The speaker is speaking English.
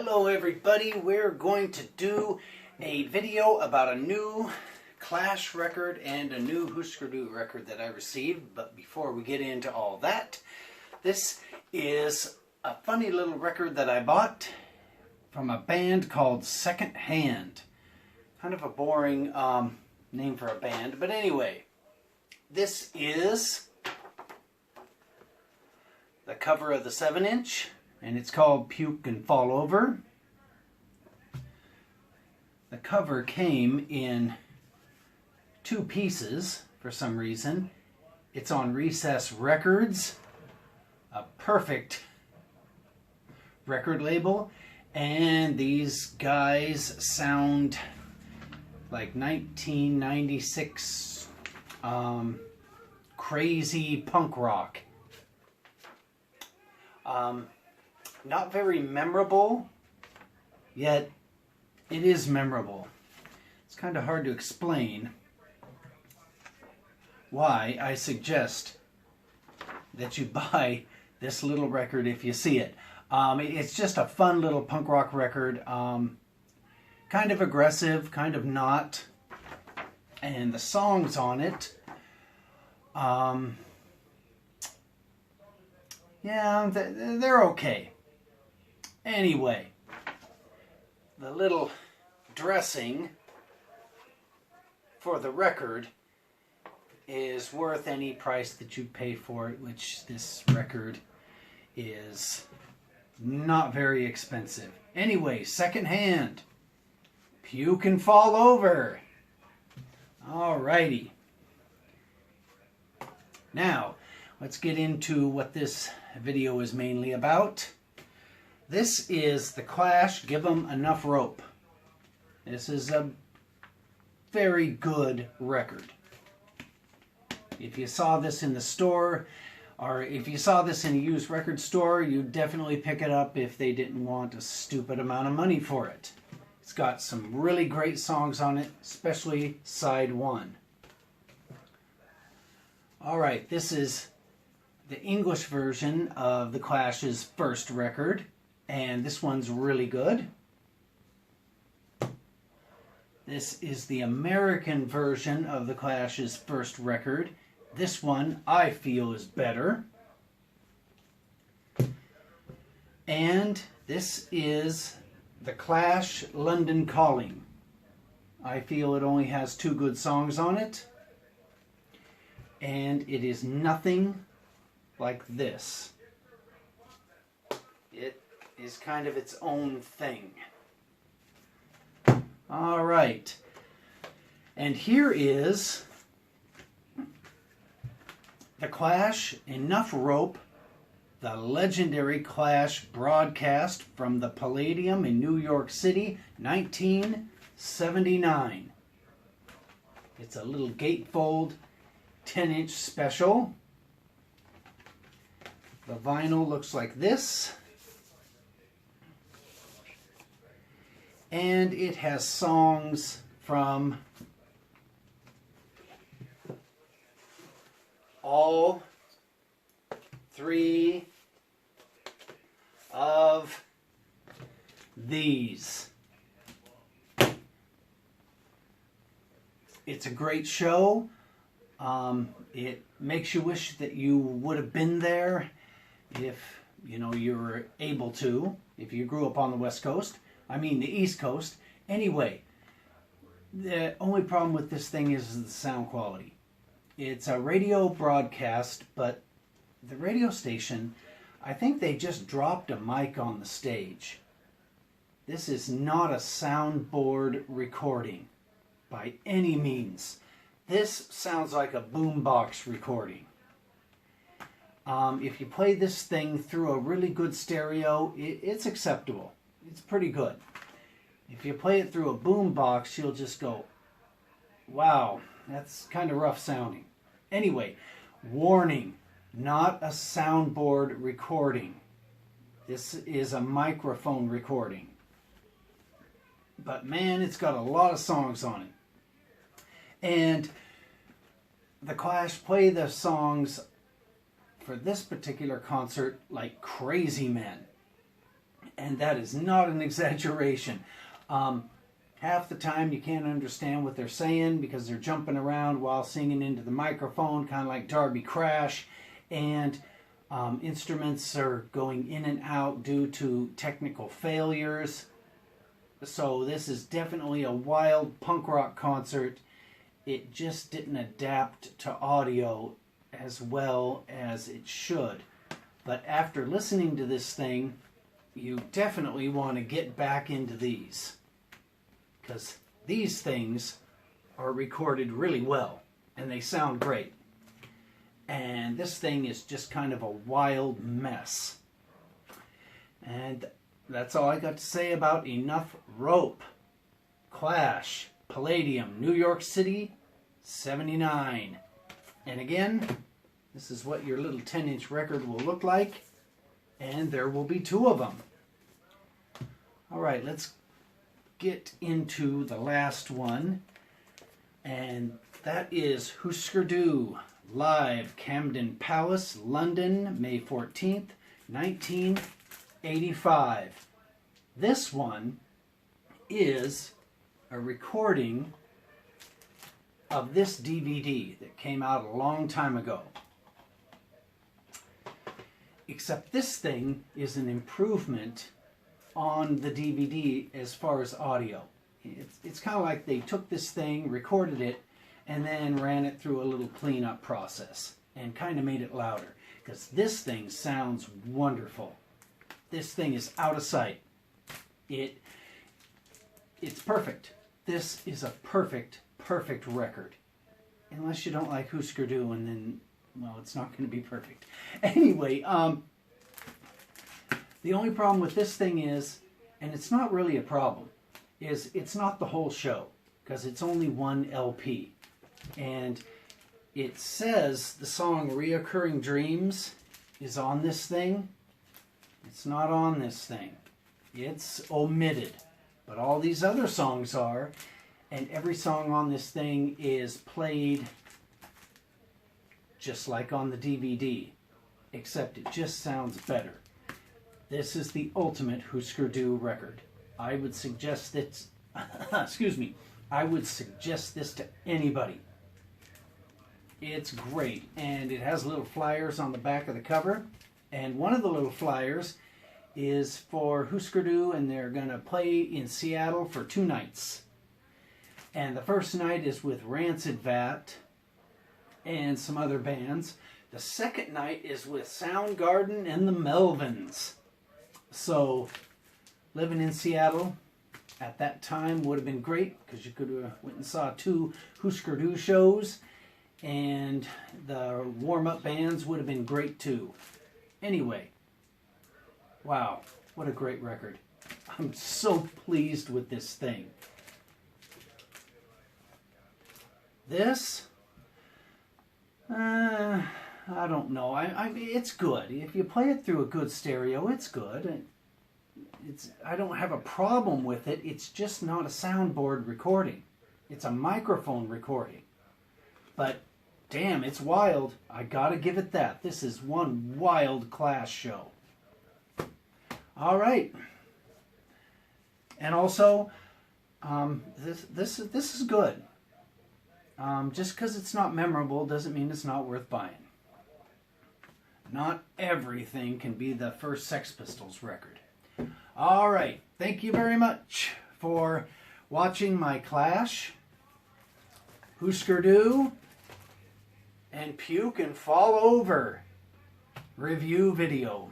Hello everybody, we're going to do a video about a new Clash record and a new HUSKER record that I received. But before we get into all that, this is a funny little record that I bought from a band called Second Hand. Kind of a boring name for a band, but anyway, this is the cover of the 7-inch. And it's called Puke and Fall Over. The cover came in 2 pieces for some reason. It's on Recess Records, a perfect record label. And these guys sound like 1996 crazy punk rock. Not very memorable, yet it is memorable. It's kind of hard to explain why I suggest that you buy this little record if you see it. It's just a fun little punk rock record, kind of aggressive, kind of not, and the songs on it, yeah, they're okay. Anyway, the little dressing for the record is worth any price that you pay for it, which this record is not very expensive. Anyway, Second Hand, Puke and Fall Over. Alrighty. Now, let's get into what this video is mainly about. This is the Clash Give 'Em Enough Rope. This is a very good record. If you saw this in the store, or if you saw this in a used record store, you'd definitely pick it up if they didn't want a stupid amount of money for it. It's got some really great songs on it, especially side 1. Alright, this is the English version of the Clash's first record. And this one's really good. This is the American version of the Clash's first record. This one, I feel, is better. And this is the Clash London Calling. I feel it only has 2 good songs on it. And it is nothing like this. It is kind of its own thing. Alright. And here is the Clash Enough Rope, the legendary Clash broadcast from the Palladium in New York City, 1979. It's a little gatefold 10-inch special. The vinyl looks like this. And it has songs from all 3 of these. It's a great show. It makes you wish that you would have been there if, you know, you were able to, if you grew up on the West Coast. I mean the East Coast. Anyway, the only problem with this thing is the sound quality. It's a radio broadcast, but the radio station, I think they just dropped a mic on the stage. This is not a soundboard recording by any means. This sounds like a boombox recording. If you play this thing through a really good stereo, it's acceptable. It's pretty good. If you play it through a boombox, you'll just go, wow, that's kind of rough sounding. Anyway, warning, not a soundboard recording. This is a microphone recording. But man, it's got a lot of songs on it. And the Clash play the songs for this particular concert like crazy men. And that is not an exaggeration. Half the time you can't understand what they're saying because they're jumping around while singing into the microphone, kind of like Darby Crash. And instruments are going in and out due to technical failures. So this is definitely a wild punk rock concert. It just didn't adapt to audio as well as it should. But after listening to this thing, you definitely want to get back into these, because these things are recorded really well and they sound great. And this thing is just kind of a wild mess. And that's all I got to say about Enough Rope. Clash, Palladium, New York City, 79. And again, this is what your little 10-inch record will look like. And there will be 2 of them. All right, let's get into the last one. And that is Husker Du, live, Camden Palace, London, May 14th, 1985. This one is a recording of this DVD that came out a long time ago. Except this thing is an improvement on the DVD as far as audio. It's kind of like they took this thing, recorded it, and then ran it through a little cleanup process and kind of made it louder. Because this thing sounds wonderful. This thing is out of sight. It's perfect. This is a perfect record. Unless you don't like Husker Du, and then, well, it's not going to be perfect. Anyway, the only problem with this thing is, and it's not really a problem, is it's not the whole show, because it's only one LP. And it says the song Reoccurring Dreams is on this thing. It's not on this thing. It's omitted. But all these other songs are, and every song on this thing is played just like on the DVD, except it just sounds better. This is the ultimate Husker Du record. I would suggest this, excuse me, I would suggest this to anybody. It's great, and it has little flyers on the back of the cover, and one of the little flyers is for Husker Du, and they're going to play in Seattle for 2 nights. And the first night is with Rancid Vat and some other bands. The second night is with Soundgarden and the Melvins. So, living in Seattle at that time would have been great, because you could have went and saw 2 Husker Du shows, and the warm-up bands would have been great too. Anyway, wow, what a great record. I'm so pleased with this thing. This, I don't know. I mean, it's good. If you play it through a good stereo, it's good. I don't have a problem with it. It's just not a soundboard recording. It's a microphone recording. But damn, it's wild. I gotta give it that. This is one wild Clash show. All right. And also, this is good. Just because it's not memorable doesn't mean it's not worth buying. Not everything can be the first Sex Pistols record. All right. Thank you very much for watching my Clash, Husker Du, and Puke and Fall Over review video.